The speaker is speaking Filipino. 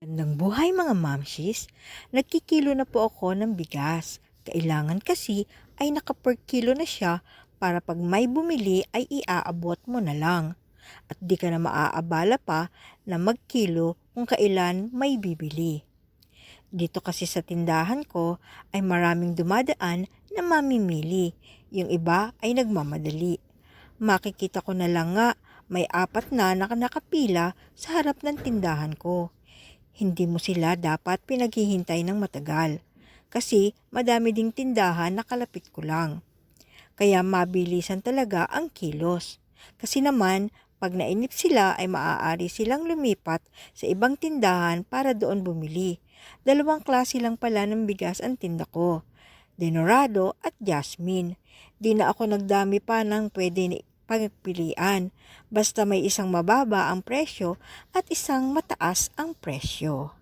Magandang buhay mga mamshis. Nagkikilo na po ako ng bigas. Kailangan kasi ay naka per kilo na siya para pag may bumili ay iaabot mo na lang. At di ka na maaabala pa na magkilo kung kailan may bibili. Dito kasi sa tindahan ko ay maraming dumadaan na mamimili. Yung iba ay nagmamadali. Makikita ko na lang nga may apat na nakapila sa harap ng tindahan ko. Hindi mo sila dapat pinaghihintay ng matagal. Kasi madami ding tindahan na kalapit ko lang. Kaya mabilisan talaga ang kilos. Kasi naman, pag nainip sila ay maaari silang lumipat sa ibang tindahan para doon bumili. Dalawang klase lang pala ng bigas ang tinda ko. Denorado at Jasmine. Di na ako nagdami pa ng pwede ni pagpilian. Basta may isang mababa ang presyo at isang mataas ang presyo.